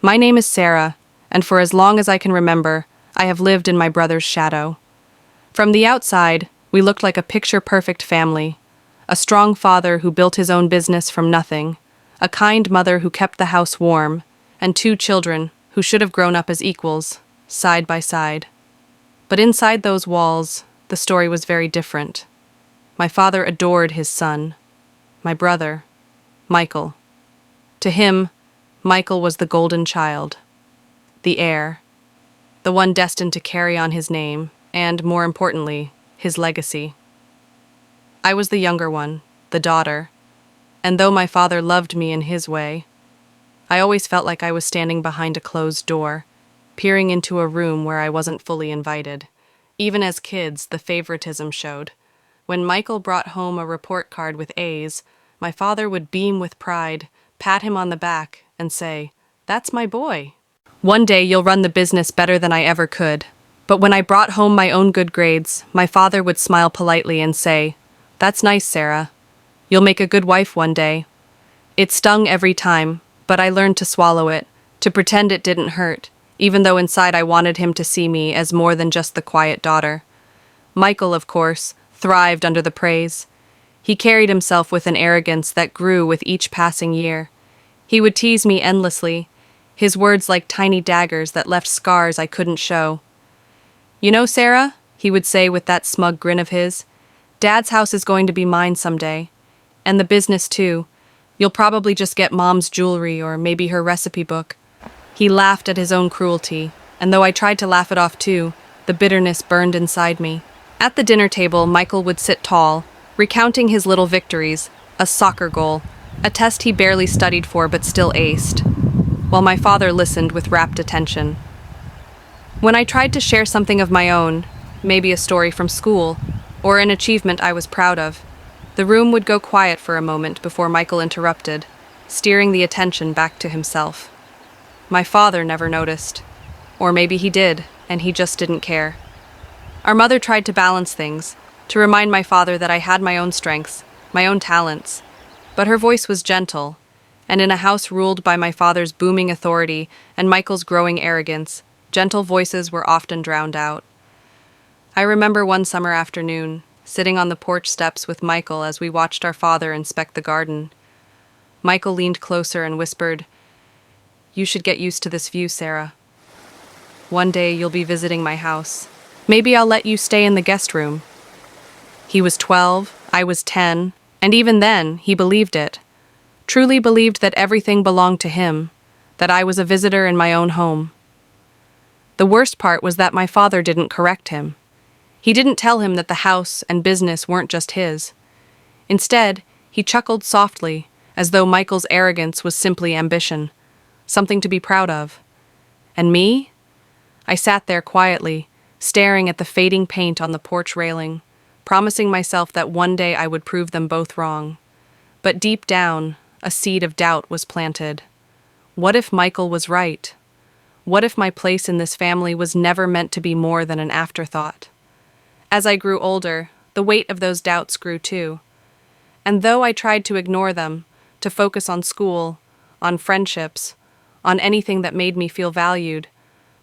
My name is Sarah, and for as long as I can remember, I have lived in my brother's shadow. From the outside, we looked like a picture-perfect family. A strong father who built his own business from nothing, a kind mother who kept the house warm, and two children who should have grown up as equals, side by side. But inside those walls, the story was very different. My father adored his son, my brother, Michael. To him, Michael was the golden child, the heir, the one destined to carry on his name and, more importantly, his legacy. I was the younger one, the daughter, and though my father loved me in his way, I always felt like I was standing behind a closed door, peering into a room where I wasn't fully invited. Even as kids, the favoritism showed. When Michael brought home a report card with A's, my father would beam with pride, pat him on the back, and say, "That's my boy. One day you'll run the business better than I ever could." But when I brought home my own good grades, my father would smile politely and say, "That's nice, Sarah. You'll make a good wife one day." It stung every time, but I learned to swallow it, to pretend it didn't hurt, even though inside I wanted him to see me as more than just the quiet daughter. Michael, of course, thrived under the praise. He carried himself with an arrogance that grew with each passing year. He would tease me endlessly, his words like tiny daggers that left scars I couldn't show. "You know, Sarah," he would say with that smug grin of his, "Dad's house is going to be mine someday. And the business, too. You'll probably just get Mom's jewelry or maybe her recipe book." He laughed at his own cruelty, and though I tried to laugh it off too, the bitterness burned inside me. At the dinner table, Michael would sit tall, recounting his little victories, a soccer goal, a test he barely studied for but still aced, while my father listened with rapt attention. When I tried to share something of my own, maybe a story from school, or an achievement I was proud of, the room would go quiet for a moment before Michael interrupted, steering the attention back to himself. My father never noticed. Or maybe he did, and he just didn't care. Our mother tried to balance things, to remind my father that I had my own strengths, my own talents. But her voice was gentle, and in a house ruled by my father's booming authority and Michael's growing arrogance, gentle voices were often drowned out. I remember one summer afternoon, sitting on the porch steps with Michael as we watched our father inspect the garden. Michael leaned closer and whispered, "You should get used to this view, Sarah. One day you'll be visiting my house. Maybe I'll let you stay in the guest room." He was 12, I was 10, and even then, he believed it. Truly believed that everything belonged to him, that I was a visitor in my own home. The worst part was that my father didn't correct him. He didn't tell him that the house and business weren't just his. Instead, he chuckled softly, as though Michael's arrogance was simply ambition, something to be proud of. And me? I sat there quietly, staring at the fading paint on the porch railing, promising myself that one day I would prove them both wrong. But deep down, a seed of doubt was planted. What if Michael was right? What if my place in this family was never meant to be more than an afterthought? As I grew older, the weight of those doubts grew too. And though I tried to ignore them, to focus on school, on friendships, on anything that made me feel valued,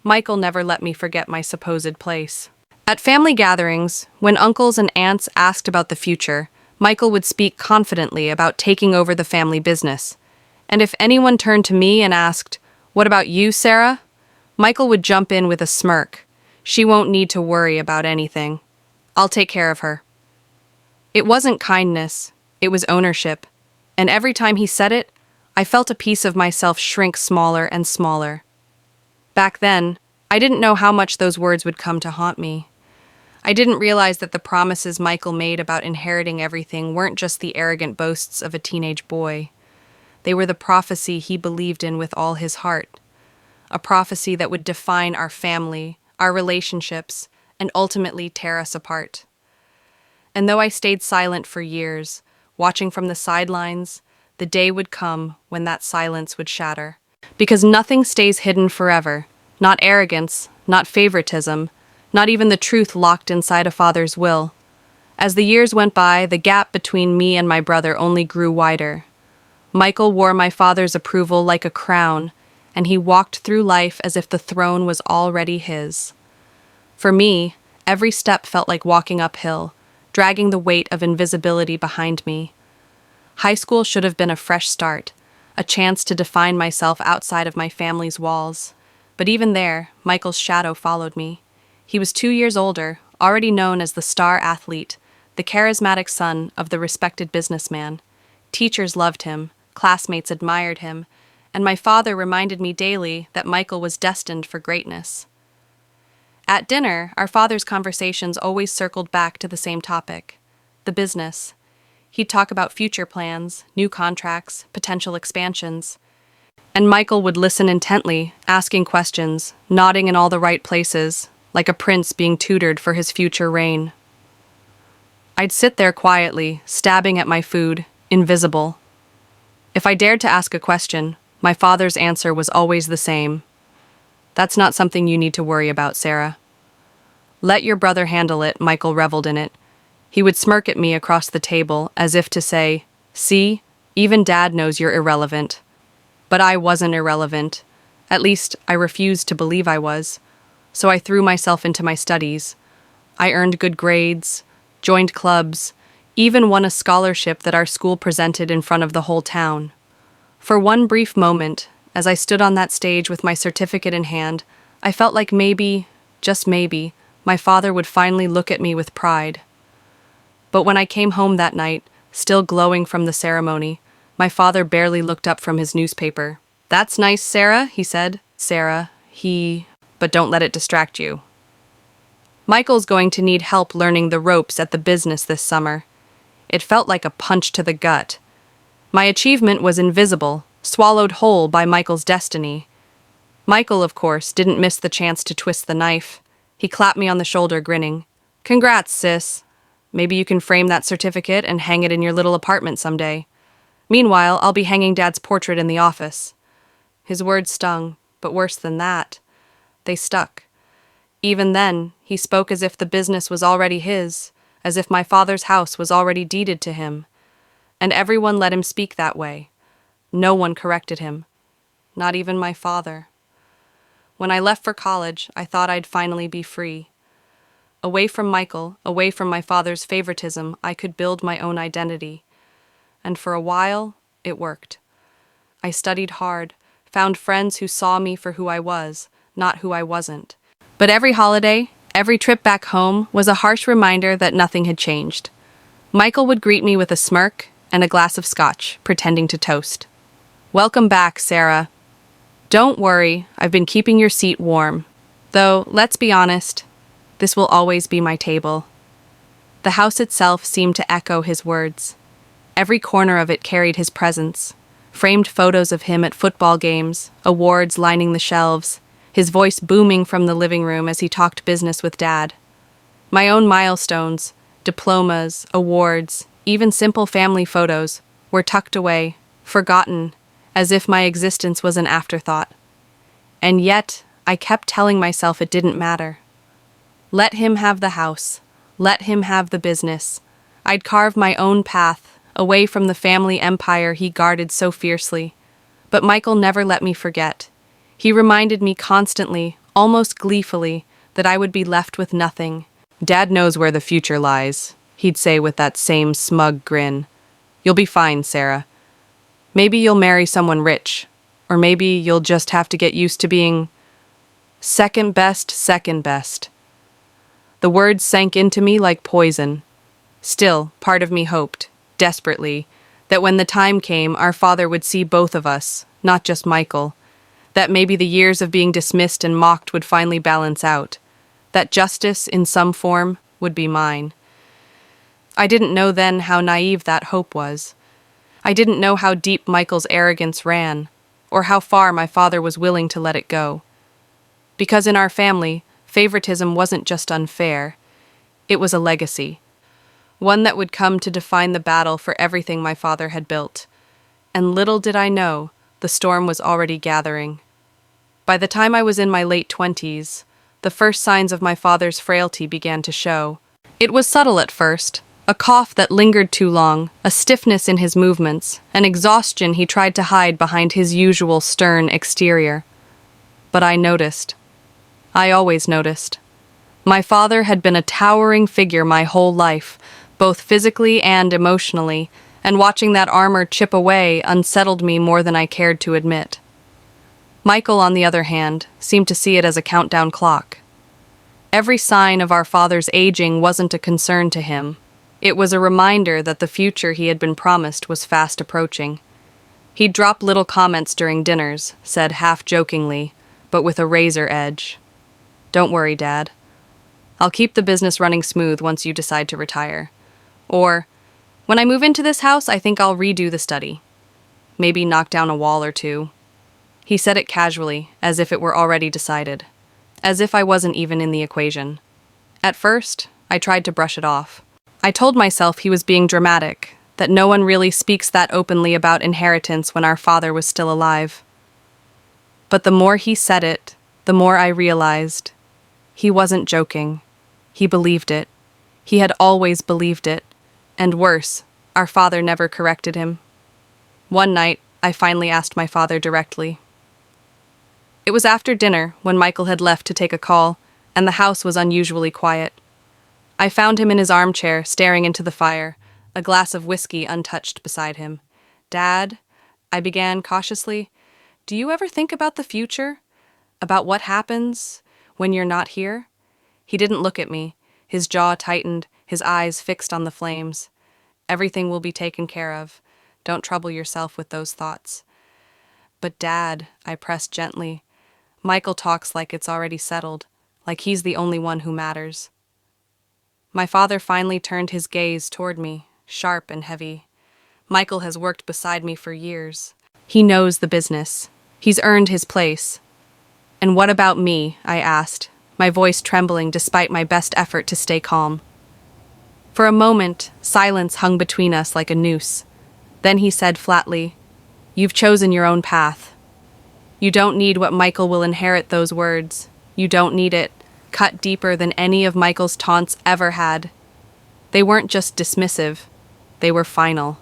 Michael never let me forget my supposed place. At family gatherings, when uncles and aunts asked about the future, Michael would speak confidently about taking over the family business. And if anyone turned to me and asked, "What about you, Sarah?" Michael would jump in with a smirk. "She won't need to worry about anything. I'll take care of her." It wasn't kindness, it was ownership. And every time he said it, I felt a piece of myself shrink smaller and smaller. Back then, I didn't know how much those words would come to haunt me. I didn't realize that the promises Michael made about inheriting everything weren't just the arrogant boasts of a teenage boy. They were the prophecy he believed in with all his heart. A prophecy that would define our family, our relationships, and ultimately tear us apart. And though I stayed silent for years, watching from the sidelines, the day would come when that silence would shatter. Because nothing stays hidden forever. Not arrogance, not favoritism, not even the truth locked inside a father's will. As the years went by, the gap between me and my brother only grew wider. Michael wore my father's approval like a crown, and he walked through life as if the throne was already his. For me, every step felt like walking uphill, dragging the weight of invisibility behind me. High school should have been a fresh start, a chance to define myself outside of my family's walls. But even there, Michael's shadow followed me. He was 2 years older, already known as the star athlete, the charismatic son of the respected businessman. Teachers loved him, classmates admired him, and my father reminded me daily that Michael was destined for greatness. At dinner, our father's conversations always circled back to the same topic: the business. He'd talk about future plans, new contracts, potential expansions. And Michael would listen intently, asking questions, nodding in all the right places, like a prince being tutored for his future reign. I'd sit there quietly, stabbing at my food, invisible. If I dared to ask a question, my father's answer was always the same. "That's not something you need to worry about, Sarah." "Let your brother handle it," Michael reveled in it. He would smirk at me across the table, as if to say, "See, even Dad knows you're irrelevant." But I wasn't irrelevant. At least, I refused to believe I was. So I threw myself into my studies. I earned good grades, joined clubs, even won a scholarship that our school presented in front of the whole town. For one brief moment, as I stood on that stage with my certificate in hand, I felt like maybe, just maybe, my father would finally look at me with pride. But when I came home that night, still glowing from the ceremony, my father barely looked up from his newspaper. "That's nice, Sarah," he said. "Sarah, but don't let it distract you. Michael's going to need help learning the ropes at the business this summer." It felt like a punch to the gut. My achievement was invisible, swallowed whole by Michael's destiny. Michael, of course, didn't miss the chance to twist the knife. He clapped me on the shoulder, grinning. "Congrats, sis. Maybe you can frame that certificate and hang it in your little apartment someday. Meanwhile, I'll be hanging Dad's portrait in the office." His words stung, but worse than that, they stuck. Even then, he spoke as if the business was already his, as if my father's house was already deeded to him. And everyone let him speak that way. No one corrected him. Not even my father. When I left for college, I thought I'd finally be free. Away from Michael, away from my father's favoritism, I could build my own identity. And for a while, it worked. I studied hard, found friends who saw me for who I was, not who I wasn't. But every holiday, every trip back home was a harsh reminder that nothing had changed. Michael would greet me with a smirk and a glass of scotch, pretending to toast. "Welcome back, Sarah. Don't worry, I've been keeping your seat warm. Though, let's be honest, this will always be my table." The house itself seemed to echo his words. Every corner of it carried his presence. Framed photos of him at football games, awards lining the shelves, his voice booming from the living room as he talked business with Dad. My own milestones, diplomas, awards, even simple family photos, were tucked away, forgotten, as if my existence was an afterthought. And yet, I kept telling myself it didn't matter. Let him have the house. Let him have the business. I'd carve my own path, away from the family empire he guarded so fiercely. But Michael never let me forget. He reminded me constantly, almost gleefully, that I would be left with nothing. "Dad knows where the future lies," he'd say with that same smug grin. "You'll be fine, Sarah. Maybe you'll marry someone rich, or maybe you'll just have to get used to being second best, second best." The words sank into me like poison. Still, part of me hoped, desperately, that when the time came, our father would see both of us, not just Michael. That maybe the years of being dismissed and mocked would finally balance out. That justice, in some form, would be mine. I didn't know then how naive that hope was. I didn't know how deep Michael's arrogance ran, or how far my father was willing to let it go. Because in our family, favoritism wasn't just unfair, it was a legacy. One that would come to define the battle for everything my father had built. And little did I know, the storm was already gathering. By the time I was in my late 20s, the first signs of my father's frailty began to show. It was subtle at first, A cough that lingered too long, a stiffness in his movements, an exhaustion he tried to hide behind his usual stern exterior. But I noticed. I always noticed. My father had been a towering figure my whole life, both physically and emotionally, and watching that armor chip away unsettled me more than I cared to admit. Michael, on the other hand, seemed to see it as a countdown clock. Every sign of our father's aging wasn't a concern to him. It was a reminder that the future he had been promised was fast approaching. He'd drop little comments during dinners, said half-jokingly, but with a razor edge. "Don't worry, Dad. I'll keep the business running smooth once you decide to retire." Or, "When I move into this house, I think I'll redo the study. Maybe knock down a wall or two." He said it casually, as if it were already decided. As if I wasn't even in the equation. At first, I tried to brush it off. I told myself he was being dramatic, that no one really speaks that openly about inheritance when our father was still alive. But the more he said it, the more I realized. He wasn't joking. He believed it. He had always believed it. And worse, our father never corrected him. One night, I finally asked my father directly. It was after dinner, when Michael had left to take a call, and the house was unusually quiet. I found him in his armchair, staring into the fire, a glass of whiskey untouched beside him. "Dad," I began cautiously, "do you ever think about the future? About what happens when you're not here?" He didn't look at me. His jaw tightened, his eyes fixed on the flames. "Everything will be taken care of. Don't trouble yourself with those thoughts." "But Dad," I pressed gently, "Michael talks like it's already settled, like he's the only one who matters." My father finally turned his gaze toward me, sharp and heavy. "Michael has worked beside me for years. He knows the business. He's earned his place." "And what about me?" I asked, my voice trembling despite my best effort to stay calm. For a moment, silence hung between us like a noose. Then he said flatly, "You've chosen your own path. You don't need what Michael will inherit." Those words. You don't need it. Cut deeper than any of Michael's taunts ever had. They weren't just dismissive. They were final.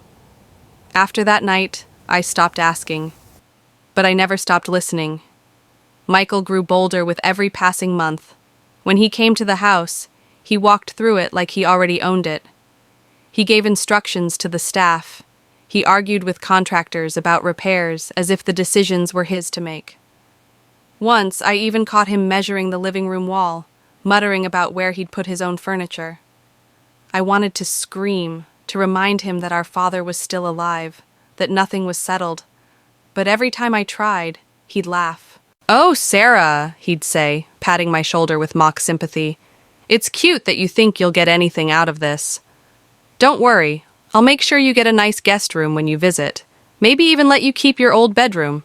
After that night, I stopped asking. But I never stopped listening. Michael grew bolder with every passing month. When he came to the house, he walked through it like he already owned it. He gave instructions to the staff. He argued with contractors about repairs as if the decisions were his to make. Once, I even caught him measuring the living room wall, muttering about where he'd put his own furniture. I wanted to scream, to remind him that our father was still alive, that nothing was settled. But every time I tried, he'd laugh. "Oh, Sarah," he'd say, patting my shoulder with mock sympathy. "It's cute that you think you'll get anything out of this. Don't worry, I'll make sure you get a nice guest room when you visit. Maybe even let you keep your old bedroom."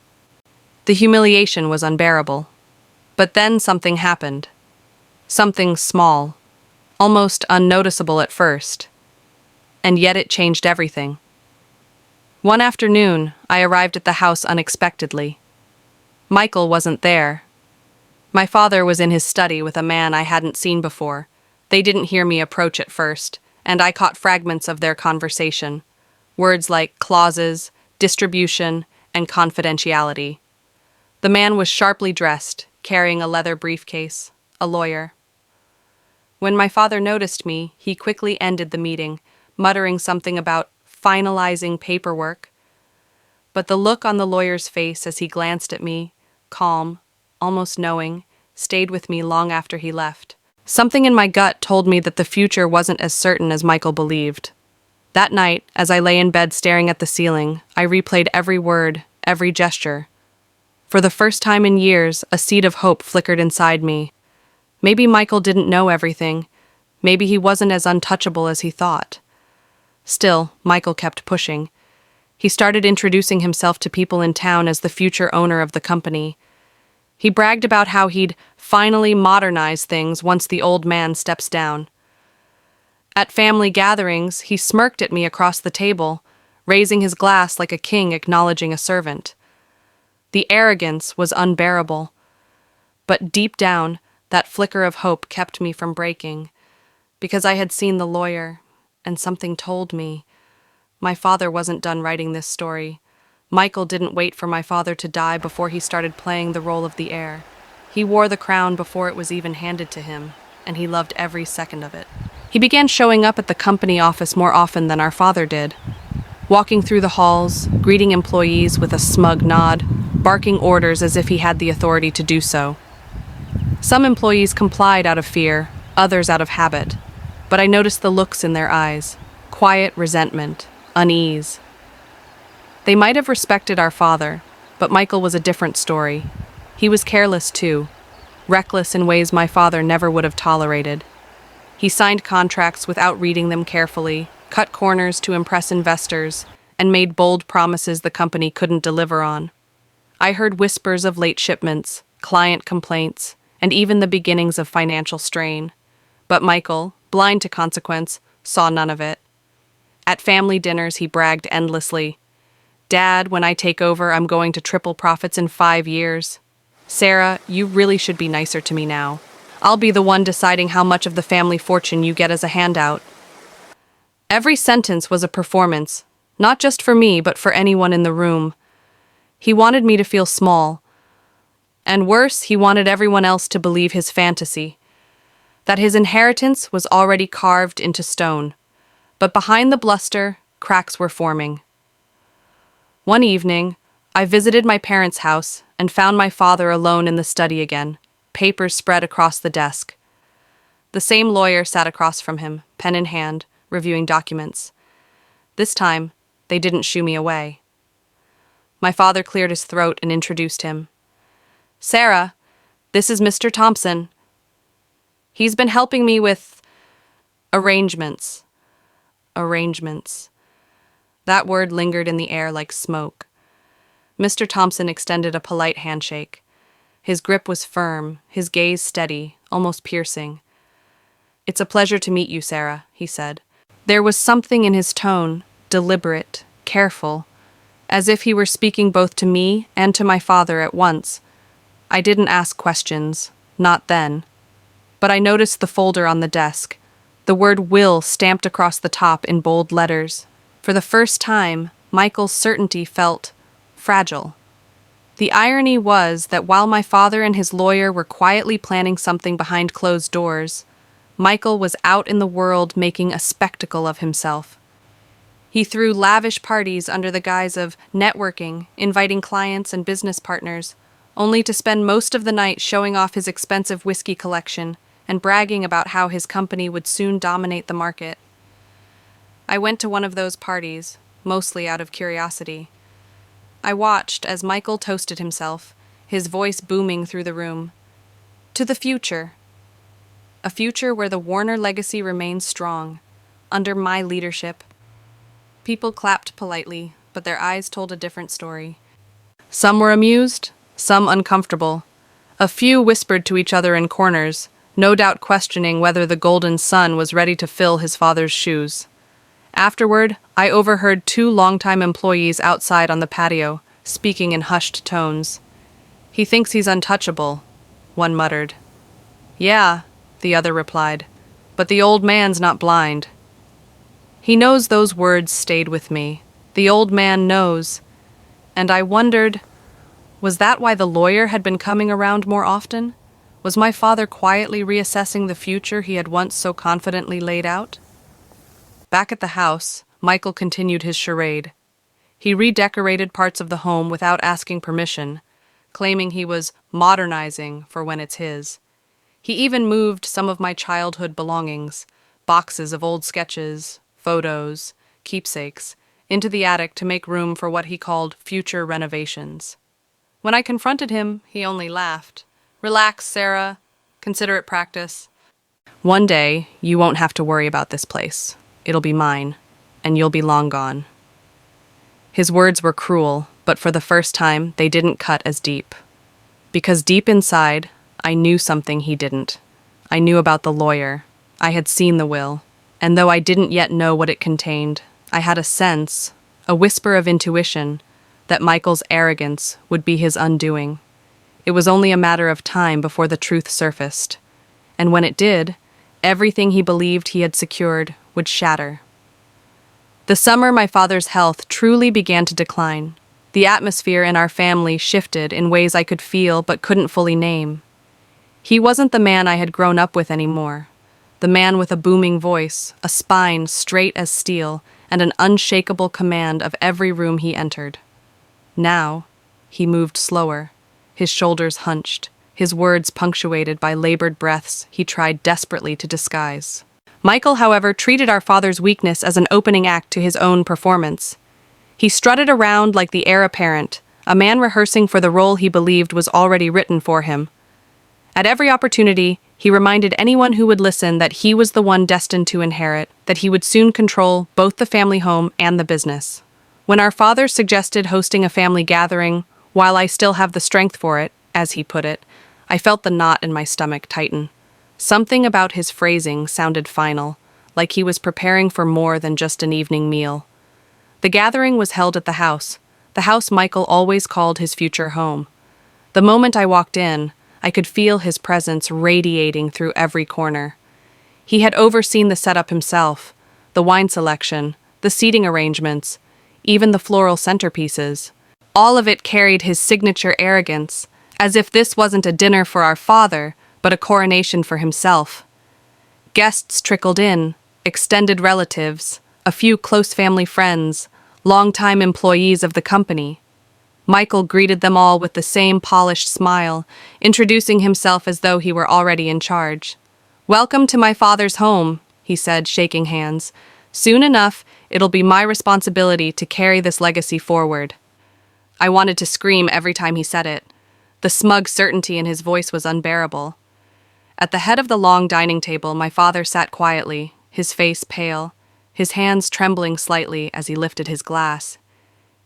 The humiliation was unbearable. But then something happened. Something small, almost unnoticeable at first. And yet it changed everything. One afternoon, I arrived at the house unexpectedly. Michael wasn't there. My father was in his study with a man I hadn't seen before. They didn't hear me approach at first, and I caught fragments of their conversation. Words like clauses, distribution, and confidentiality. The man was sharply dressed, carrying a leather briefcase, a lawyer. When my father noticed me, he quickly ended the meeting, muttering something about finalizing paperwork. But the look on the lawyer's face as he glanced at me, calm, almost knowing, stayed with me long after he left. Something in my gut told me that the future wasn't as certain as Michael believed. That night, as I lay in bed staring at the ceiling, I replayed every word, every gesture. For the first time in years, a seed of hope flickered inside me. Maybe Michael didn't know everything. Maybe he wasn't as untouchable as he thought. Still, Michael kept pushing. He started introducing himself to people in town as the future owner of the company. He bragged about how he'd finally modernize things once the old man steps down. At family gatherings, he smirked at me across the table, raising his glass like a king acknowledging a servant. The arrogance was unbearable. But deep down, that flicker of hope kept me from breaking, because I had seen the lawyer, and something told me. My father wasn't done writing this story. Michael didn't wait for my father to die before he started playing the role of the heir. He wore the crown before it was even handed to him, and he loved every second of it. He began showing up at the company office more often than our father did, walking through the halls, greeting employees with a smug nod, barking orders as if he had the authority to do so. Some employees complied out of fear, others out of habit, but I noticed the looks in their eyes: quiet resentment, unease. They might have respected our father, but Michael was a different story. He was careless too, reckless in ways my father never would have tolerated. He signed contracts without reading them carefully, cut corners to impress investors, and made bold promises the company couldn't deliver on. I heard whispers of late shipments, client complaints, and even the beginnings of financial strain. But Michael, blind to consequence, saw none of it. At family dinners, he bragged endlessly. "Dad, when I take over, I'm going to triple profits in 5 years. Sarah, you really should be nicer to me now. I'll be the one deciding how much of the family fortune you get as a handout." Every sentence was a performance, not just for me, but for anyone in the room. He wanted me to feel small. And worse, he wanted everyone else to believe his fantasy, that his inheritance was already carved into stone. But behind the bluster, cracks were forming. One evening, I visited my parents' house and found my father alone in the study again, papers spread across the desk. The same lawyer sat across from him, pen in hand, reviewing documents. This time, they didn't shoo me away. My father cleared his throat and introduced him. "Sarah, this is Mr. Thompson. He's been helping me with arrangements." Arrangements. That word lingered in the air like smoke. Mr. Thompson extended a polite handshake. His grip was firm, his gaze steady, almost piercing. "It's a pleasure to meet you, Sarah," he said. There was something in his tone, deliberate, careful, as if he were speaking both to me and to my father at once. I didn't ask questions, not then. But I noticed the folder on the desk, the word will stamped across the top in bold letters. For the first time, Michael's certainty felt fragile. The irony was that while my father and his lawyer were quietly planning something behind closed doors, Michael was out in the world making a spectacle of himself. He threw lavish parties under the guise of networking, inviting clients and business partners, only to spend most of the night showing off his expensive whiskey collection and bragging about how his company would soon dominate the market. I went to one of those parties, mostly out of curiosity. I watched as Michael toasted himself, his voice booming through the room. To the future. A future where the Warner legacy remains strong, under my leadership. People clapped politely, but their eyes told a different story. Some were amused, some uncomfortable. A few whispered to each other in corners, no doubt questioning whether the golden son was ready to fill his father's shoes. Afterward, I overheard 2 longtime employees outside on the patio, speaking in hushed tones. "He thinks he's untouchable," one muttered. "Yeah," the other replied, "but the old man's not blind." He knows. Those words stayed with me. The old man knows. And I wondered, was that why the lawyer had been coming around more often? Was my father quietly reassessing the future he had once so confidently laid out? Back at the house, Michael continued his charade. He redecorated parts of the home without asking permission, claiming he was modernizing for when it's his. He even moved some of my childhood belongings, boxes of old sketches, photos, keepsakes, into the attic to make room for what he called future renovations. When I confronted him, he only laughed. "Relax, Sarah. Consider it practice. One day, you won't have to worry about this place. It'll be mine, and you'll be long gone." His words were cruel, but for the first time, they didn't cut as deep. Because deep inside, I knew something he didn't. I knew about the lawyer. I had seen the will. And though I didn't yet know what it contained, I had a sense, a whisper of intuition, that Michael's arrogance would be his undoing. It was only a matter of time before the truth surfaced. And when it did, everything he believed he had secured would shatter, The summer my father's health truly began to decline. The atmosphere in our family shifted in ways I could feel but couldn't fully name. He wasn't the man I had grown up with anymore. The man with a booming voice, a spine straight as steel, and an unshakable command of every room he entered. Now, he moved slower, his shoulders hunched, his words punctuated by labored breaths he tried desperately to disguise. Michael, however, treated our father's weakness as an opening act to his own performance. He strutted around like the heir apparent, a man rehearsing for the role he believed was already written for him. At every opportunity, he reminded anyone who would listen that he was the one destined to inherit, that he would soon control both the family home and the business. When our father suggested hosting a family gathering, while I still have the strength for it, as he put it, I felt the knot in my stomach tighten. Something about his phrasing sounded final, like he was preparing for more than just an evening meal. The gathering was held at the house Michael always called his future home. The moment I walked in, I could feel his presence radiating through every corner. He had overseen the setup himself, the wine selection, the seating arrangements, even the floral centerpieces. All of it carried his signature arrogance, as if this wasn't a dinner for our father, but a coronation for himself. Guests trickled in, extended relatives, a few close family friends, longtime employees of the company. Michael greeted them all with the same polished smile, introducing himself as though he were already in charge. "Welcome to my father's home," he said, shaking hands. "Soon enough, it'll be my responsibility to carry this legacy forward." I wanted to scream every time he said it. The smug certainty in his voice was unbearable. At the head of the long dining table, my father sat quietly, his face pale, his hands trembling slightly as he lifted his glass.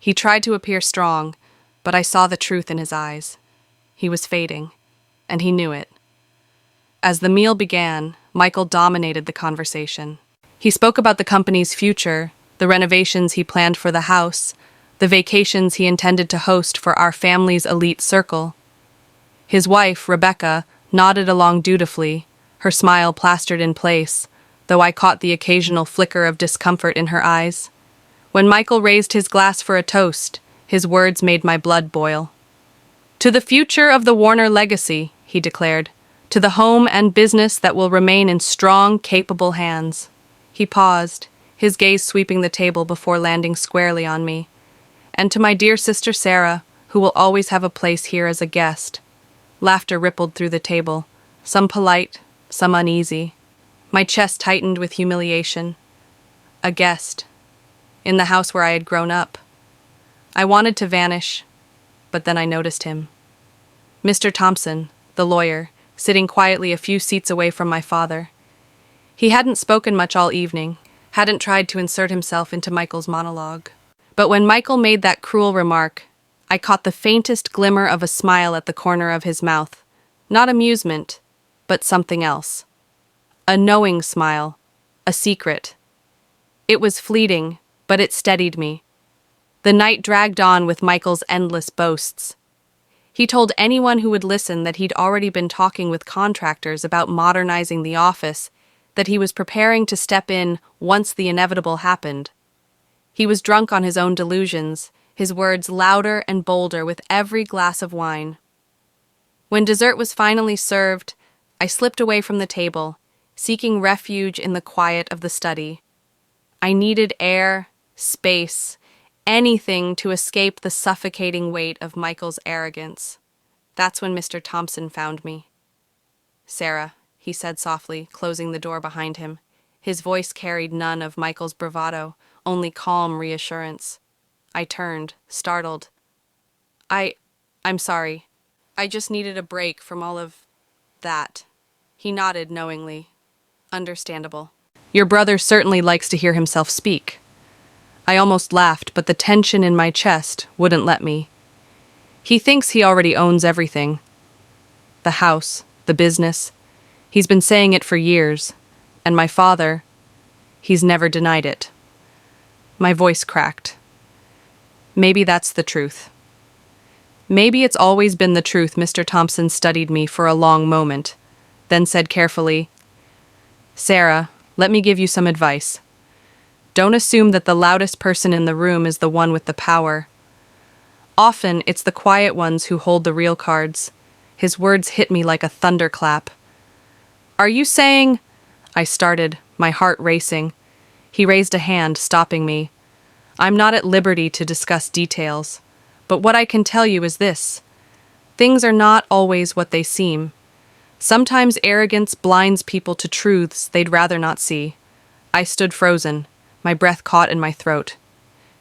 He tried to appear strong, but I saw the truth in his eyes. He was fading, and he knew it. As the meal began, Michael dominated the conversation. He spoke about the company's future, the renovations he planned for the house, the vacations he intended to host for our family's elite circle. His wife, Rebecca, nodded along dutifully, her smile plastered in place, though I caught the occasional flicker of discomfort in her eyes. When Michael raised his glass for a toast, his words made my blood boil. "To the future of the Warner legacy," he declared, "to the home and business that will remain in strong, capable hands." He paused, his gaze sweeping the table before landing squarely on me. "And to my dear sister Sarah, who will always have a place here as a guest." Laughter rippled through the table, some polite, some uneasy. My chest tightened with humiliation. A guest. In the house where I had grown up. I wanted to vanish, but then I noticed him. Mr. Thompson, the lawyer, sitting quietly a few seats away from my father. He hadn't spoken much all evening, hadn't tried to insert himself into Michael's monologue. But when Michael made that cruel remark, I caught the faintest glimmer of a smile at the corner of his mouth. Not amusement, but something else. A knowing smile, a secret. It was fleeting, but it steadied me. The night dragged on with Michael's endless boasts. He told anyone who would listen that he'd already been talking with contractors about modernizing the office, that he was preparing to step in once the inevitable happened. He was drunk on his own delusions, his words louder and bolder with every glass of wine. When dessert was finally served, I slipped away from the table, seeking refuge in the quiet of the study. I needed air, space, anything to escape the suffocating weight of Michael's arrogance. That's when Mr. Thompson found me. "Sarah," he said softly, closing the door behind him. His voice carried none of Michael's bravado, only calm reassurance. I turned, startled. I'm sorry. I just needed a break from all of that." He nodded knowingly. "Understandable. Your brother certainly likes to hear himself speak." I almost laughed, but the tension in my chest wouldn't let me. He thinks he already owns everything. The house, the business. He's been saying it for years. And my father, he's never denied it. My voice cracked. Maybe that's the truth. Maybe it's always been the truth. Mr. Thompson studied me for a long moment, then said carefully, "Sarah, let me give you some advice. Don't assume that the loudest person in the room is the one with the power. Often, it's the quiet ones who hold the real cards. His words hit me like a thunderclap. Are you saying? I started, my heart racing. He raised a hand, stopping me. I'm not at liberty to discuss details, but what I can tell you is this. Things are not always what they seem. Sometimes arrogance blinds people to truths they'd rather not see. I stood frozen, my breath caught in my throat.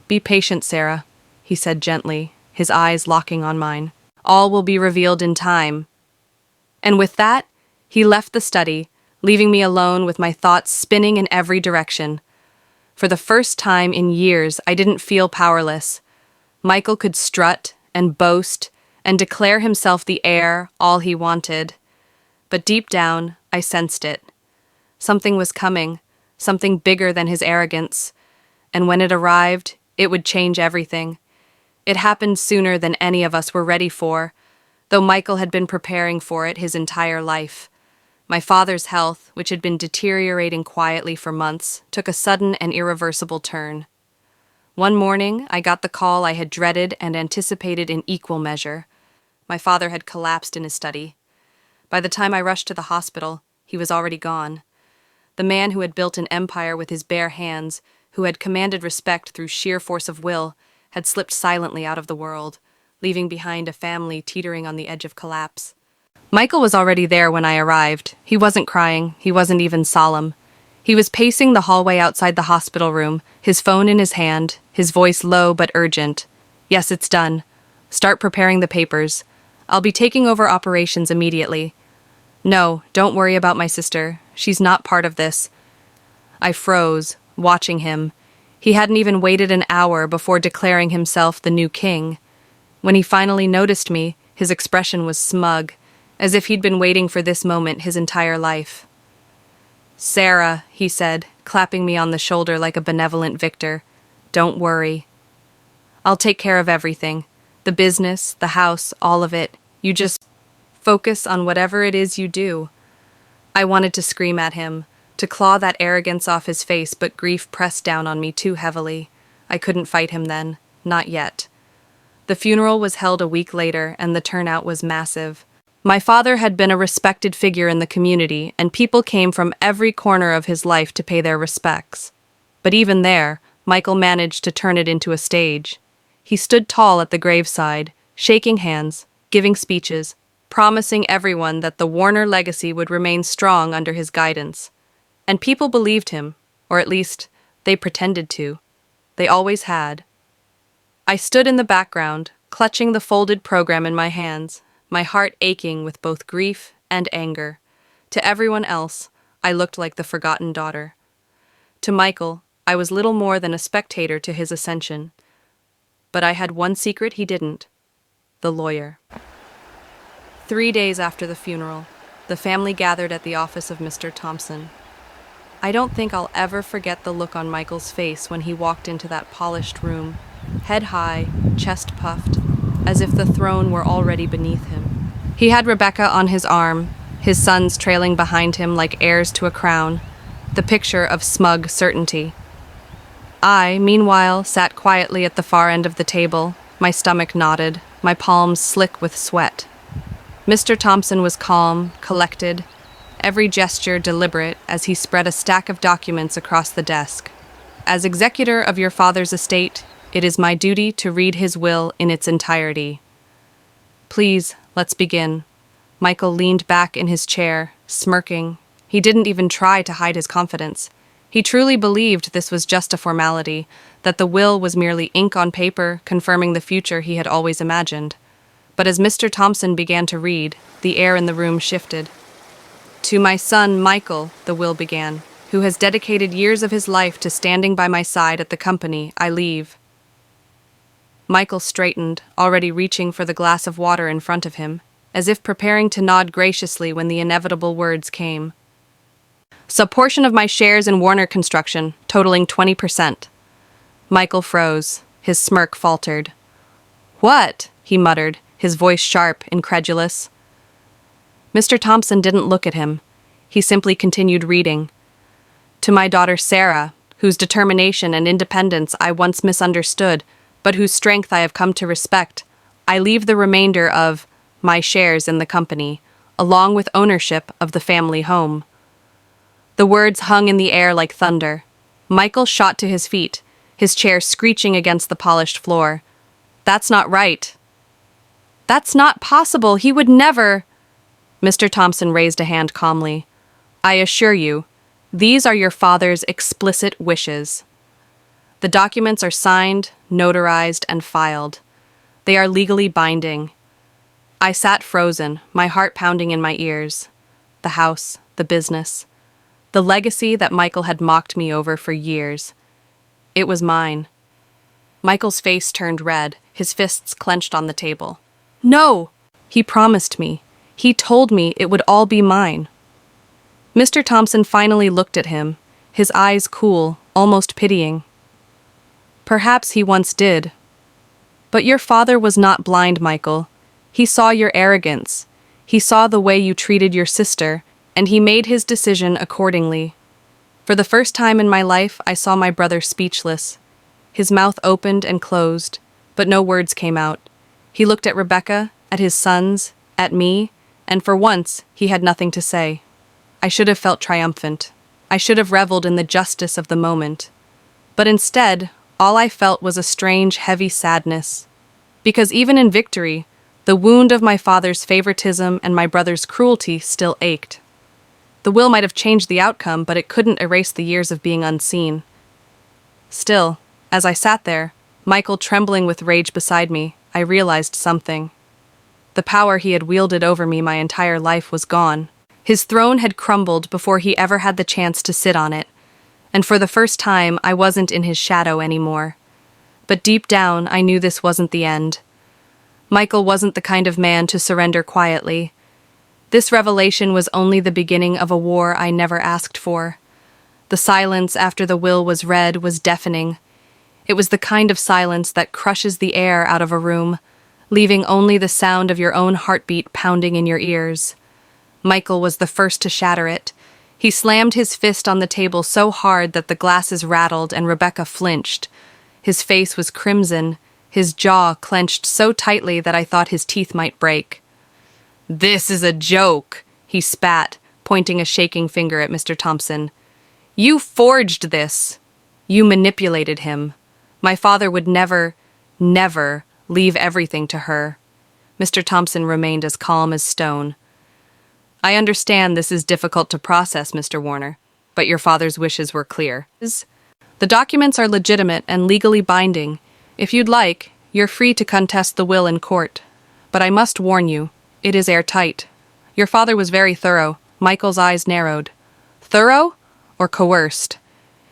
Be patient, Sarah, he said gently, his eyes locking on mine. All will be revealed in time. And with that, he left the study, leaving me alone with my thoughts spinning in every direction. For the first time in years, I didn't feel powerless. Michael could strut and boast and declare himself the heir, all he wanted. But deep down, I sensed it. Something was coming, something bigger than his arrogance. And when it arrived, it would change everything. It happened sooner than any of us were ready for, though Michael had been preparing for it his entire life. My father's health, which had been deteriorating quietly for months, took a sudden and irreversible turn. One morning, I got the call I had dreaded and anticipated in equal measure. My father had collapsed in his study. By the time I rushed to the hospital, he was already gone. The man who had built an empire with his bare hands, who had commanded respect through sheer force of will, had slipped silently out of the world, leaving behind a family teetering on the edge of collapse. Michael was already there when I arrived. He wasn't crying, he wasn't even solemn. He was pacing the hallway outside the hospital room, his phone in his hand, his voice low but urgent. Yes, it's done. Start preparing the papers. I'll be taking over operations immediately. No, don't worry about my sister. She's not part of this. I froze, watching him. He hadn't even waited an hour before declaring himself the new king. When he finally noticed me, his expression was smug, as if he'd been waiting for this moment his entire life. Sarah, he said, clapping me on the shoulder like a benevolent victor. Don't worry. I'll take care of everything. The business, the house, all of it. You just focus on whatever it is you do. I wanted to scream at him, to claw that arrogance off his face, but grief pressed down on me too heavily. I couldn't fight him then. Not yet. The funeral was held a week later, and the turnout was massive. My father had been a respected figure in the community, and people came from every corner of his life to pay their respects. But even there, Michael managed to turn it into a stage. He stood tall at the graveside, shaking hands, giving speeches, promising everyone that the Warner legacy would remain strong under his guidance. And people believed him, or at least, they pretended to. They always had. I stood in the background, clutching the folded program in my hands, my heart aching with both grief and anger. To everyone else, I looked like the forgotten daughter. To Michael, I was little more than a spectator to his ascension. But I had one secret he didn't: the lawyer. 3 days after the funeral, the family gathered at the office of Mr. Thompson. I don't think I'll ever forget the look on Michael's face when he walked into that polished room, head high, chest puffed, as if the throne were already beneath him. He had Rebecca on his arm, his sons trailing behind him like heirs to a crown, the picture of smug certainty. I, meanwhile, sat quietly at the far end of the table, my stomach knotted, my palms slick with sweat. Mr. Thompson was calm, collected, every gesture deliberate as he spread a stack of documents across the desk. As executor of your father's estate, it is my duty to read his will in its entirety. Please, let's begin. Michael leaned back in his chair, smirking. He didn't even try to hide his confidence. He truly believed this was just a formality, that the will was merely ink on paper confirming the future he had always imagined. But as Mr. Thompson began to read, the air in the room shifted. To my son, Michael, the will began, who has dedicated years of his life to standing by my side at the company, I leave. Michael straightened, already reaching for the glass of water in front of him, as if preparing to nod graciously when the inevitable words came. A portion of my shares in Warner Construction, totaling 20%. Michael froze. His smirk faltered. What? He muttered, his voice sharp, incredulous. Mr. Thompson didn't look at him. He simply continued reading. To my daughter Sarah, whose determination and independence I once misunderstood, but whose strength I have come to respect, I leave the remainder of my shares in the company, along with ownership of the family home." The words hung in the air like thunder. Michael shot to his feet, his chair screeching against the polished floor. "That's not right. That's not possible. He would never—" Mr. Thompson raised a hand calmly. "I assure you, these are your father's explicit wishes. The documents are signed, notarized, and filed. They are legally binding." I sat frozen, my heart pounding in my ears. The house, the business, the legacy that Michael had mocked me over for years. It was mine. Michael's face turned red, his fists clenched on the table. "No!" He promised me. He told me it would all be mine. Mr. Thompson finally looked at him, his eyes cool, almost pitying. "Perhaps he once did. But your father was not blind, Michael. He saw your arrogance. He saw the way you treated your sister, and he made his decision accordingly." For the first time in my life, I saw my brother speechless. His mouth opened and closed, but no words came out. He looked at Rebecca, at his sons, at me, and for once, he had nothing to say. I should have felt triumphant. I should have reveled in the justice of the moment. But instead, all I felt was a strange, heavy sadness. Because even in victory, the wound of my father's favoritism and my brother's cruelty still ached. The will might have changed the outcome, but it couldn't erase the years of being unseen. Still, as I sat there, Michael trembling with rage beside me, I realized something. The power he had wielded over me my entire life was gone. His throne had crumbled before he ever had the chance to sit on it, and for the first time I wasn't in his shadow anymore. But deep down, I knew this wasn't the end. Michael wasn't the kind of man to surrender quietly. This revelation was only the beginning of a war I never asked for. The silence after the will was read was deafening. It was the kind of silence that crushes the air out of a room, leaving only the sound of your own heartbeat pounding in your ears. Michael was the first to shatter it. He slammed his fist on the table so hard that the glasses rattled and Rebecca flinched. His face was crimson, his jaw clenched so tightly that I thought his teeth might break. "This is a joke," he spat, pointing a shaking finger at Mr. Thompson. "You forged this. You manipulated him. My father would never, never leave everything to her." Mr. Thompson remained as calm as stone. "I understand this is difficult to process, Mr. Warner, but your father's wishes were clear. The documents are legitimate and legally binding. If you'd like, you're free to contest the will in court. But I must warn you, it is airtight. Your father was very thorough." Michael's eyes narrowed. "Thorough or coerced?"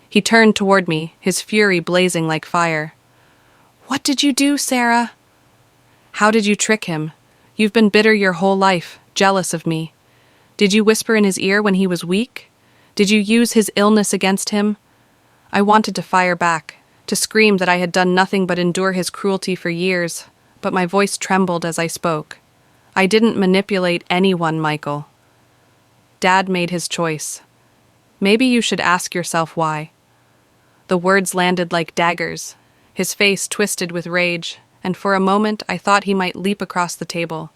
He turned toward me, his fury blazing like fire. "What did you do, Sarah?" "How did you trick him? You've been bitter your whole life, jealous of me. Did you whisper in his ear when he was weak? Did you use his illness against him?" I wanted to fire back, to scream that I had done nothing but endure his cruelty for years, but my voice trembled as I spoke. "I didn't manipulate anyone, Michael. Dad made his choice. Maybe you should ask yourself why." The words landed like daggers. His face twisted with rage, and for a moment I thought he might leap across the table.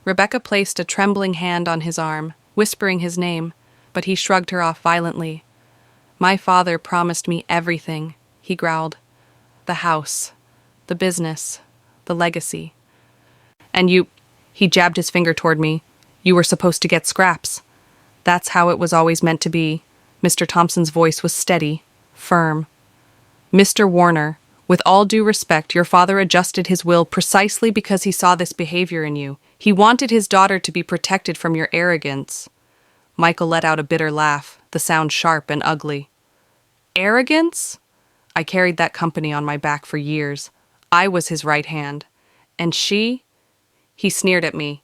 Rebecca placed a trembling hand on his arm, whispering his name, but he shrugged her off violently. "My father promised me everything," he growled. "The house, the business, the legacy. And you—" he jabbed his finger toward me. "You were supposed to get scraps. That's how it was always meant to be." Mr. Thompson's voice was steady, firm. "Mr. Warner, with all due respect, your father adjusted his will precisely because he saw this behavior in you. He wanted his daughter to be protected from your arrogance." Michael let out a bitter laugh, the sound sharp and ugly. "Arrogance? I carried that company on my back for years. I was his right hand. And she?" He sneered at me.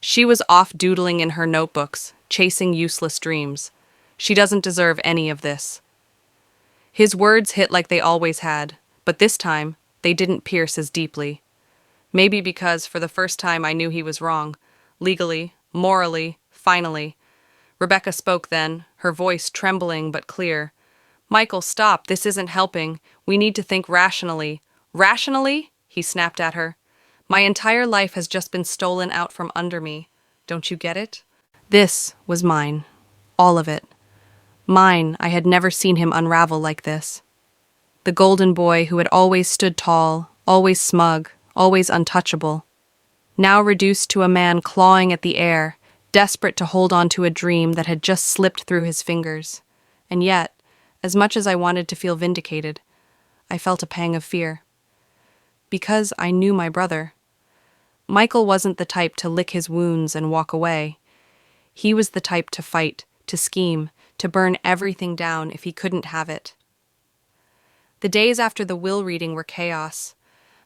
"She was off doodling in her notebooks, chasing useless dreams. She doesn't deserve any of this." His words hit like they always had, but this time, they didn't pierce as deeply. Maybe because, for the first time, I knew he was wrong. Legally, morally, finally. Rebecca spoke then, her voice trembling but clear. Michael, stop. This isn't helping. We need to think rationally. Rationally? He snapped at her. My entire life has just been stolen out from under me. Don't you get it? This was mine. All of it. Mine. I had never seen him unravel like this. The golden boy who had always stood tall, always smug, always untouchable. Now reduced to a man clawing at the air, desperate to hold on to a dream that had just slipped through his fingers. And yet, as much as I wanted to feel vindicated, I felt a pang of fear. Because I knew my brother. Michael wasn't the type to lick his wounds and walk away. He was the type to fight, to scheme, to burn everything down if he couldn't have it. The days after the will reading were chaos.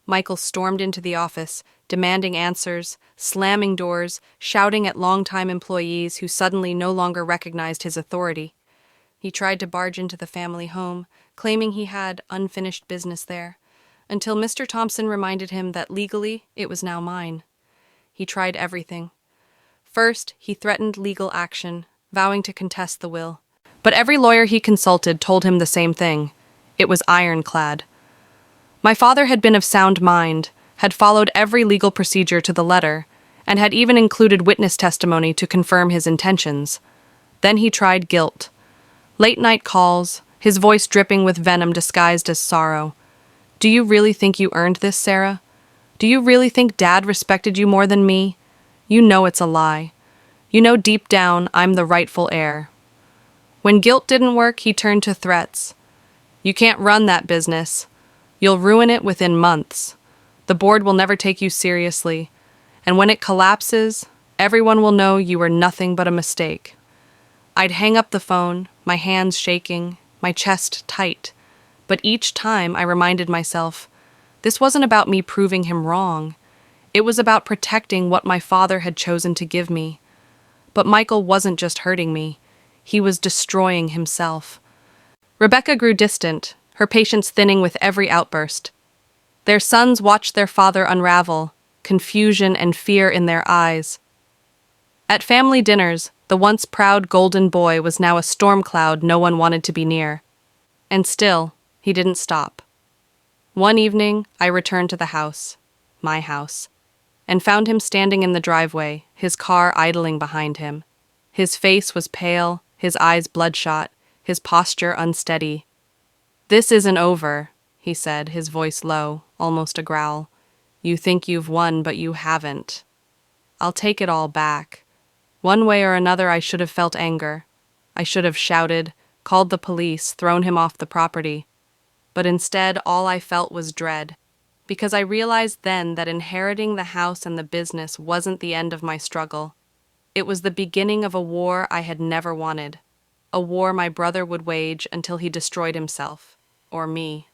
Michael stormed into the office, demanding answers, slamming doors, shouting at longtime employees who suddenly no longer recognized his authority. He tried to barge into the family home, claiming he had unfinished business there, until Mr. Thompson reminded him that legally it was now mine. He tried everything. First, he threatened legal action, vowing to contest the will. But every lawyer he consulted told him the same thing. It was ironclad. My father had been of sound mind, had followed every legal procedure to the letter, and had even included witness testimony to confirm his intentions. Then he tried guilt. Late-night calls, his voice dripping with venom disguised as sorrow. Do you really think you earned this, Sarah? Do you really think Dad respected you more than me? You know it's a lie. You know deep down I'm the rightful heir. When guilt didn't work, he turned to threats. You can't run that business. You'll ruin it within months. The board will never take you seriously. And when it collapses, everyone will know you were nothing but a mistake. I'd hang up the phone, my hands shaking, my chest tight. But each time I reminded myself, this wasn't about me proving him wrong. It was about protecting what my father had chosen to give me. But Michael wasn't just hurting me. He was destroying himself. Rebecca grew distant, her patience thinning with every outburst. Their sons watched their father unravel, confusion and fear in their eyes. At family dinners, the once proud golden boy was now a storm cloud no one wanted to be near. And still, he didn't stop. One evening, I returned to the house, my house, and found him standing in the driveway, his car idling behind him. His face was pale, his eyes bloodshot, his posture unsteady. This isn't over, he said, his voice low, almost a growl. You think you've won, but you haven't. I'll take it all back. One way or another, I should have felt anger. I should have shouted, called the police, thrown him off the property. But instead, all I felt was dread, because I realized then that inheriting the house and the business wasn't the end of my struggle. It was the beginning of a war I had never wanted, a war my brother would wage until he destroyed himself, or me.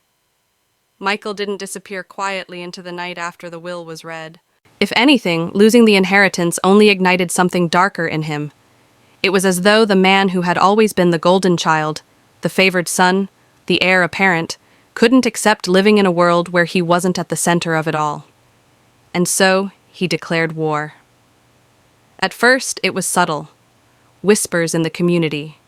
Michael didn't disappear quietly into the night after the will was read. If anything, losing the inheritance only ignited something darker in him. It was as though the man who had always been the golden child, the favored son, the heir apparent, couldn't accept living in a world where he wasn't at the center of it all. And so, he declared war. At first, it was subtle. Whispers in the community.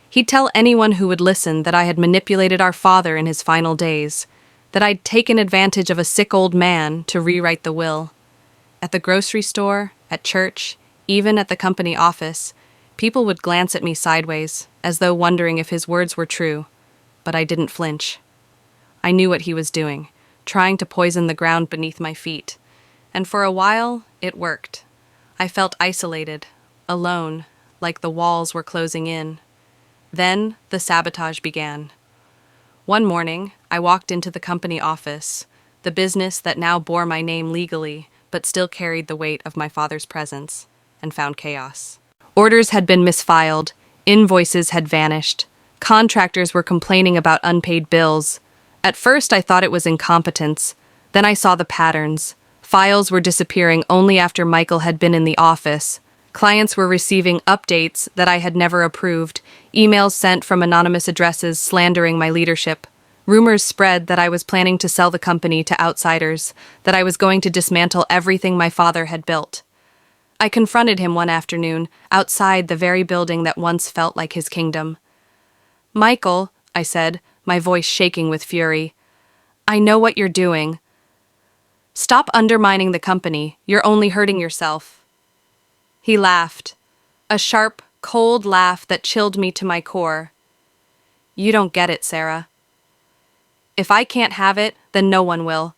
He'd tell anyone who would listen that I had manipulated our father in his final days, that I'd taken advantage of a sick old man to rewrite the will. At the grocery store, at church, even at the company office, people would glance at me sideways, as though wondering if his words were true, but I didn't flinch. I knew what he was doing, trying to poison the ground beneath my feet, and for a while, it worked. I felt isolated, alone, like the walls were closing in. Then, the sabotage began. One morning, I walked into the company office, the business that now bore my name legally, but still carried the weight of my father's presence, and found chaos. Orders had been misfiled, invoices had vanished, contractors were complaining about unpaid bills. At first I thought it was incompetence, then I saw the patterns. Files were disappearing only after Michael had been in the office. Clients were receiving updates that I had never approved, emails sent from anonymous addresses slandering my leadership. Rumors spread that I was planning to sell the company to outsiders, that I was going to dismantle everything my father had built. I confronted him one afternoon, outside the very building that once felt like his kingdom. Michael, I said, my voice shaking with fury. I know what you're doing. Stop undermining the company. You're only hurting yourself. He laughed, a sharp, cold laugh that chilled me to my core. You don't get it, Sarah. If I can't have it, then no one will.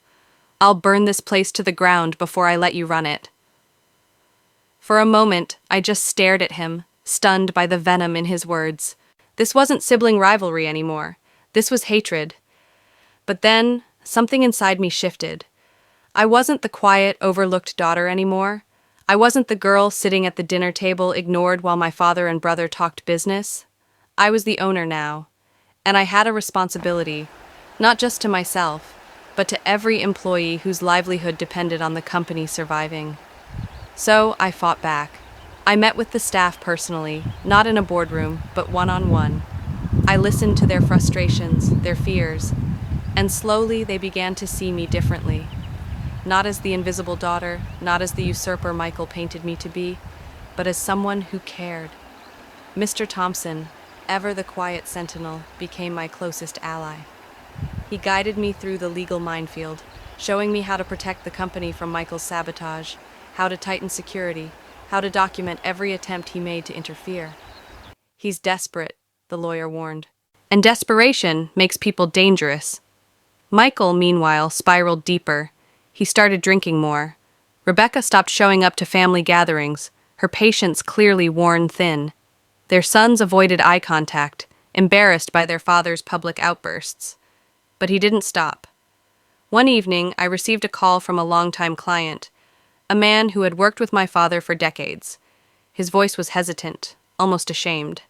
I'll burn this place to the ground before I let you run it. For a moment, I just stared at him, stunned by the venom in his words. This wasn't sibling rivalry anymore. This was hatred. But then, something inside me shifted. I wasn't the quiet, overlooked daughter anymore. I wasn't the girl sitting at the dinner table ignored while my father and brother talked business. I was the owner now, and I had a responsibility, not just to myself, but to every employee whose livelihood depended on the company surviving. So I fought back. I met with the staff personally, not in a boardroom, but one-on-one. I listened to their frustrations, their fears, and slowly they began to see me differently. Not as the invisible daughter, not as the usurper Michael painted me to be, but as someone who cared. Mr. Thompson, ever the quiet sentinel, became my closest ally. He guided me through the legal minefield, showing me how to protect the company from Michael's sabotage, how to tighten security, how to document every attempt he made to interfere. He's desperate, the lawyer warned. And desperation makes people dangerous. Michael, meanwhile, spiraled deeper. He started drinking more. Rebecca stopped showing up to family gatherings, her patience clearly worn thin. Their sons avoided eye contact, embarrassed by their father's public outbursts. But he didn't stop. One evening, I received a call from a longtime client, a man who had worked with my father for decades. His voice was hesitant, almost ashamed.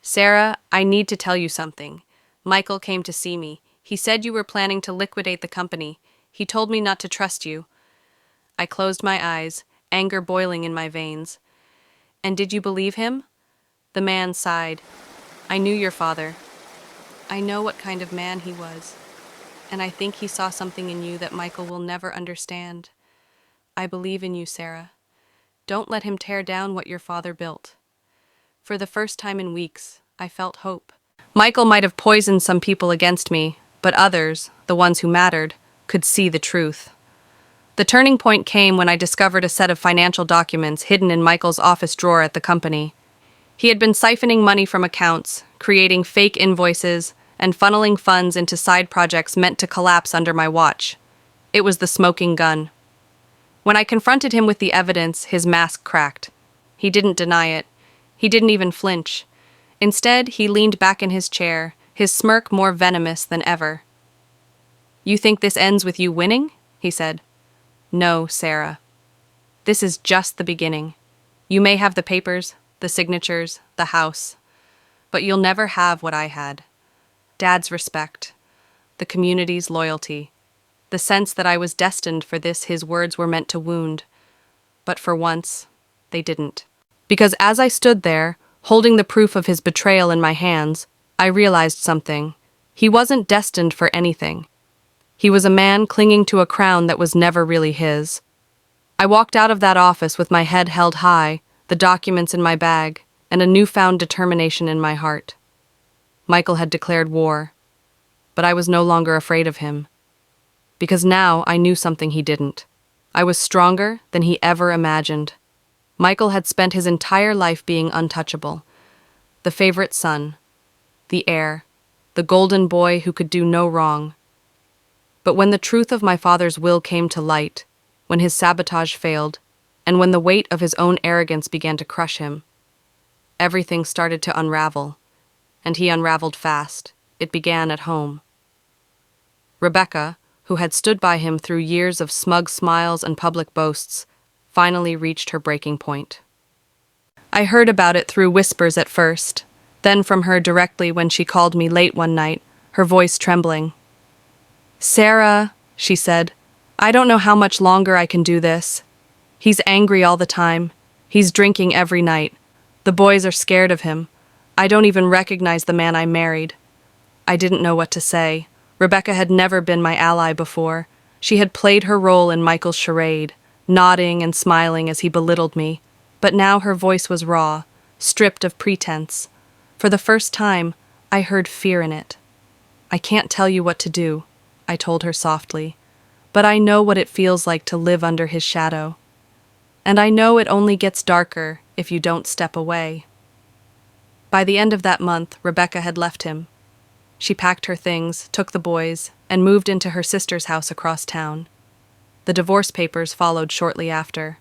Sarah, I need to tell you something. Michael came to see me. He said you were planning to liquidate the company. He told me not to trust you. I closed my eyes, anger boiling in my veins. And did you believe him? The man sighed. I knew your father. I know what kind of man he was. And I think he saw something in you that Michael will never understand. I believe in you, Sarah. Don't let him tear down what your father built. For the first time in weeks, I felt hope. Michael might have poisoned some people against me, but others, the ones who mattered, could see the truth. The turning point came when I discovered a set of financial documents hidden in Michael's office drawer at the company. He had been siphoning money from accounts, creating fake invoices, and funneling funds into side projects meant to collapse under my watch. It was the smoking gun. When I confronted him with the evidence, his mask cracked. He didn't deny it. He didn't even flinch. Instead, he leaned back in his chair, his smirk more venomous than ever. You think this ends with you winning? He said. No, Sarah. This is just the beginning. You may have the papers, the signatures, the house, but you'll never have what I had. Dad's respect, the community's loyalty, the sense that I was destined for this his words were meant to wound. But for once, they didn't. Because as I stood there, holding the proof of his betrayal in my hands, I realized something. He wasn't destined for anything. He was a man clinging to a crown that was never really his. I walked out of that office with my head held high, the documents in my bag, and a newfound determination in my heart. Michael had declared war, but I was no longer afraid of him. Because now I knew something he didn't. I was stronger than he ever imagined. Michael had spent his entire life being untouchable. The favorite son, the heir, the golden boy who could do no wrong. But when the truth of my father's will came to light, when his sabotage failed, and when the weight of his own arrogance began to crush him, everything started to unravel, and he unraveled fast. It began at home. Rebecca, who had stood by him through years of smug smiles and public boasts, finally reached her breaking point. I heard about it through whispers at first, then from her directly when she called me late one night, her voice trembling. Sarah, she said, I don't know how much longer I can do this. He's angry all the time. He's drinking every night. The boys are scared of him. I don't even recognize the man I married. I didn't know what to say. Rebecca had never been my ally before. She had played her role in Michael's charade, nodding and smiling as he belittled me. But now her voice was raw, stripped of pretense. For the first time, I heard fear in it. I can't tell you what to do, I told her softly, but I know what it feels like to live under his shadow. And I know it only gets darker if you don't step away. By the end of that month, Rebecca had left him. She packed her things, took the boys, and moved into her sister's house across town. The divorce papers followed shortly after.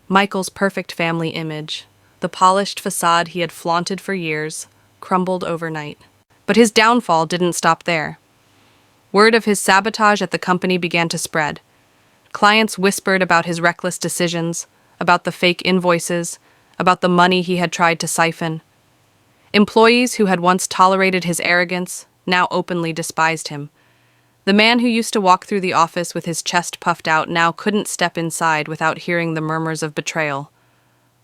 Michael's perfect family image, the polished facade he had flaunted for years, crumbled overnight. But his downfall didn't stop there. Word of his sabotage at the company began to spread. Clients whispered about his reckless decisions, about the fake invoices, about the money he had tried to siphon. Employees who had once tolerated his arrogance now openly despised him. The man who used to walk through the office with his chest puffed out now couldn't step inside without hearing the murmurs of betrayal.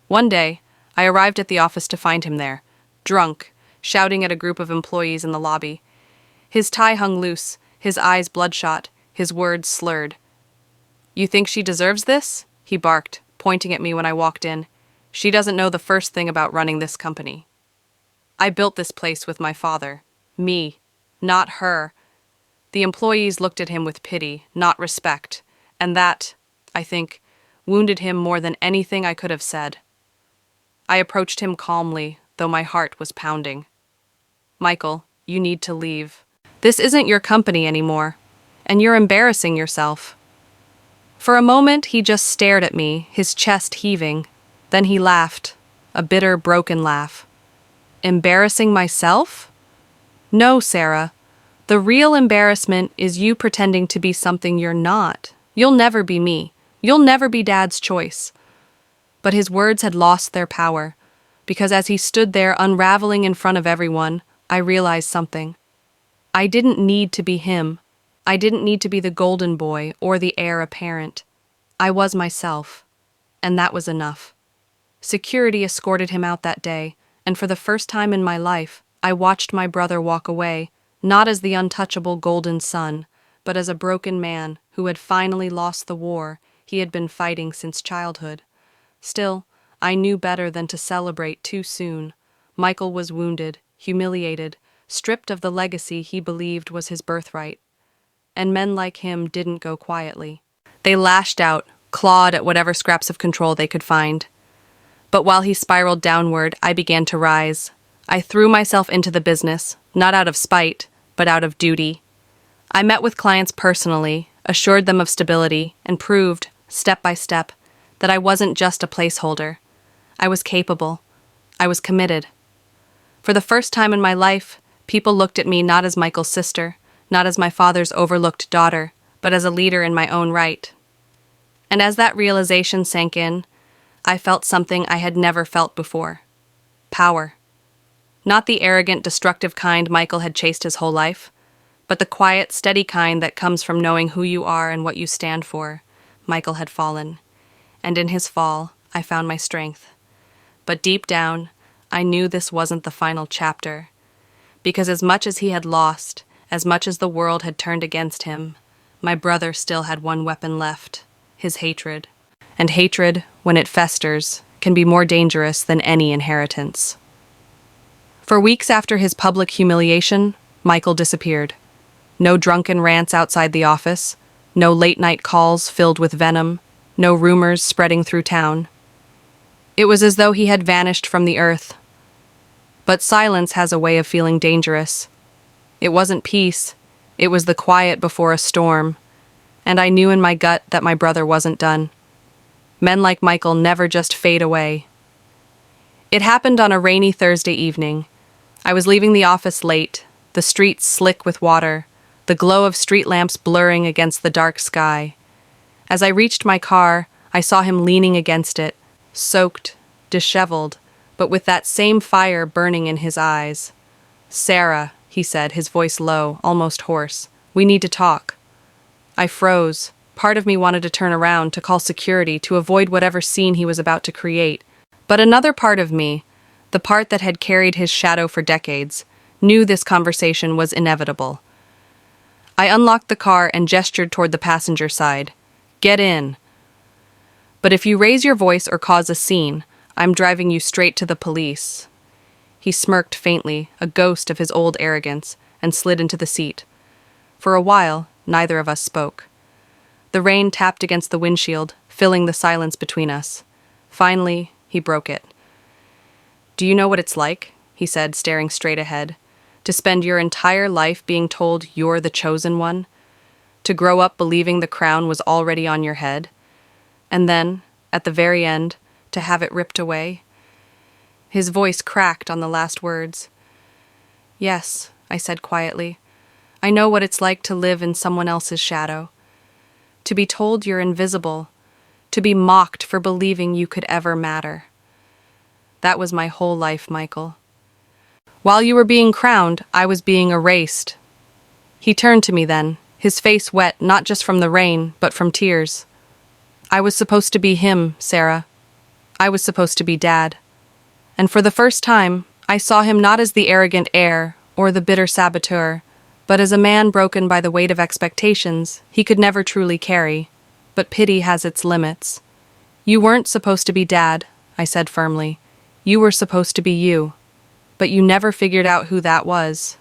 One day, I arrived at the office to find him there, drunk, shouting at a group of employees in the lobby. His tie hung loose, his eyes bloodshot, his words slurred. "You think she deserves this?" he barked, pointing at me when I walked in. "She doesn't know the first thing about running this company. I built this place with my father. Me, not her." The employees looked at him with pity, not respect, and that, I think, wounded him more than anything I could have said. I approached him calmly, though my heart was pounding. "Michael, you need to leave. This isn't your company anymore, and you're embarrassing yourself." For a moment, he just stared at me, his chest heaving. Then he laughed, a bitter, broken laugh. "Embarrassing myself? No, Sarah. The real embarrassment is you pretending to be something you're not. You'll never be me. You'll never be Dad's choice." But his words had lost their power, because as he stood there unraveling in front of everyone, I realized something. I didn't need to be him. I didn't need to be the golden boy or the heir apparent. I was myself, and that was enough. Security escorted him out that day, and for the first time in my life, I watched my brother walk away, not as the untouchable golden son, but as a broken man who had finally lost the war he had been fighting since childhood. Still, I knew better than to celebrate too soon. Michael was wounded, humiliated, stripped of the legacy he believed was his birthright. And men like him didn't go quietly. They lashed out, clawed at whatever scraps of control they could find. But while he spiraled downward, I began to rise. I threw myself into the business, not out of spite, but out of duty. I met with clients personally, assured them of stability, and proved, step by step, that I wasn't just a placeholder. I was capable. I was committed. For the first time in my life, people looked at me not as Michael's sister, not as my father's overlooked daughter, but as a leader in my own right. And as that realization sank in, I felt something I had never felt before. Power. Not the arrogant, destructive kind Michael had chased his whole life, but the quiet, steady kind that comes from knowing who you are and what you stand for. Michael had fallen, and in his fall, I found my strength. But deep down, I knew this wasn't the final chapter, because as much as he had lost, as much as the world had turned against him, my brother still had one weapon left, his hatred. And hatred, when it festers, can be more dangerous than any inheritance. For weeks after his public humiliation, Michael disappeared. No drunken rants outside the office, no late-night calls filled with venom, no rumors spreading through town. It was as though he had vanished from the earth. But silence has a way of feeling dangerous. It wasn't peace, it was the quiet before a storm, and I knew in my gut that my brother wasn't done. Men like Michael never just fade away. It happened on a rainy Thursday evening. I was leaving the office late, the streets slick with water, the glow of street lamps blurring against the dark sky. As I reached my car, I saw him leaning against it, soaked, disheveled, but with that same fire burning in his eyes. "Sarah," he said, his voice low, almost hoarse, "we need to talk." I froze. Part of me wanted to turn around, to call security, to avoid whatever scene he was about to create. But another part of me, the part that had carried his shadow for decades, knew this conversation was inevitable. I unlocked the car and gestured toward the passenger side. "Get in. But if you raise your voice or cause a scene, I'm driving you straight to the police." He smirked faintly, a ghost of his old arrogance, and slid into the seat. For a while, neither of us spoke. The rain tapped against the windshield, filling the silence between us. Finally, he broke it. "Do you know what it's like?" he said, staring straight ahead. "To spend your entire life being told you're the chosen one? To grow up believing the crown was already on your head? And then, at the very end, to have it ripped away?" His voice cracked on the last words. "Yes," I said quietly. "I know what it's like to live in someone else's shadow. To be told you're invisible. To be mocked for believing you could ever matter. That was my whole life, Michael. While you were being crowned, I was being erased." He turned to me then, his face wet not just from the rain, but from tears. "I was supposed to be him, Sarah. I was supposed to be Dad. And for the first time, I saw him not as the arrogant heir or the bitter saboteur, but as a man broken by the weight of expectations he could never truly carry. But pity has its limits. You weren't supposed to be Dad," I said firmly. "You were supposed to be you. But you never figured out who that was.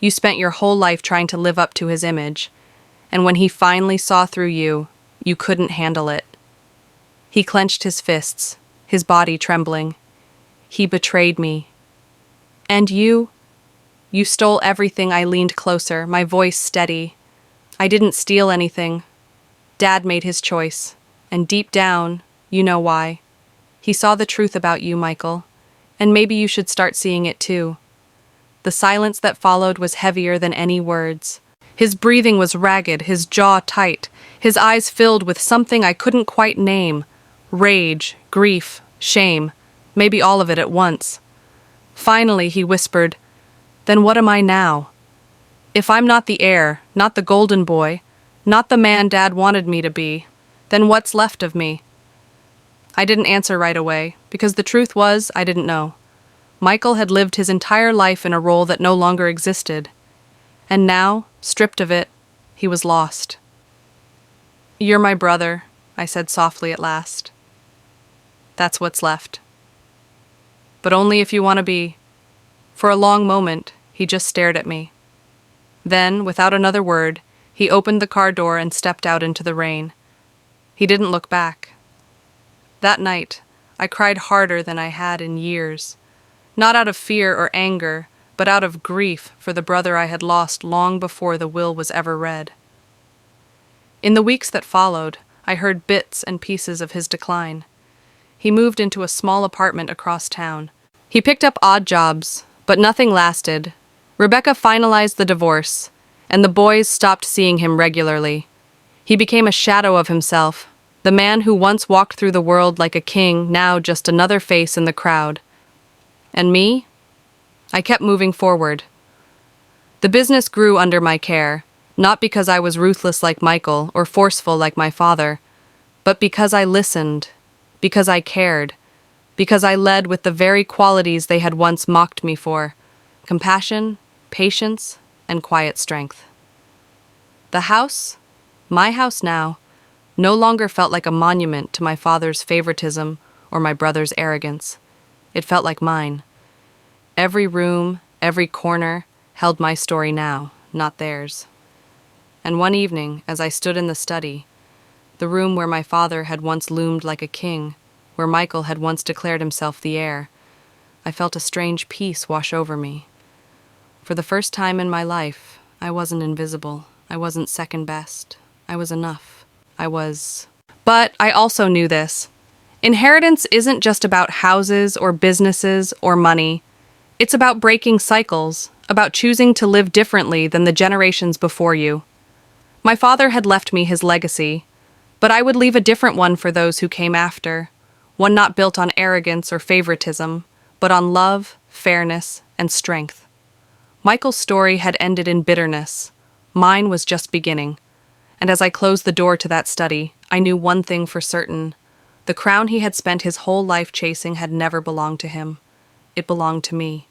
You spent your whole life trying to live up to his image, and when he finally saw through you, you couldn't handle it." He clenched his fists, his body trembling. "He betrayed me. And you stole everything." I leaned closer, my voice steady. "I didn't steal anything. Dad made his choice, and deep down, you know why. He saw the truth about you, Michael, and maybe you should start seeing it too." The silence that followed was heavier than any words. His breathing was ragged, his jaw tight, his eyes filled with something I couldn't quite name. Rage, grief, shame, maybe all of it at once. Finally, he whispered, "Then what am I now? If I'm not the heir, not the golden boy, not the man Dad wanted me to be, then what's left of me?" I didn't answer right away, because the truth was I didn't know. Michael had lived his entire life in a role that no longer existed. And now, stripped of it, he was lost. "You're my brother," I said softly at last. "That's what's left. But only if you want to be." For a long moment, he just stared at me. Then, without another word, he opened the car door and stepped out into the rain. He didn't look back. That night, I cried harder than I had in years. Not out of fear or anger, but out of grief for the brother I had lost long before the will was ever read. In the weeks that followed, I heard bits and pieces of his decline. He moved into a small apartment across town. He picked up odd jobs, but nothing lasted. Rebecca finalized the divorce, and the boys stopped seeing him regularly. He became a shadow of himself, the man who once walked through the world like a king, now just another face in the crowd. And me? I kept moving forward. The business grew under my care, not because I was ruthless like Michael or forceful like my father, but because I listened, because I cared, because I led with the very qualities they had once mocked me for: compassion, patience, and quiet strength. The house, my house now, no longer felt like a monument to my father's favoritism or my brother's arrogance. It felt like mine. Every room, every corner, held my story now, not theirs. And one evening, as I stood in the study, the room where my father had once loomed like a king, where Michael had once declared himself the heir, I felt a strange peace wash over me. For the first time in my life, I wasn't invisible. I wasn't second best. I was enough. But I also knew this. Inheritance isn't just about houses or businesses or money. It's about breaking cycles, about choosing to live differently than the generations before you. My father had left me his legacy, but I would leave a different one for those who came after, one not built on arrogance or favoritism, but on love, fairness, and strength. Michael's story had ended in bitterness. Mine was just beginning. And as I closed the door to that study, I knew one thing for certain. The crown he had spent his whole life chasing had never belonged to him. It belonged to me.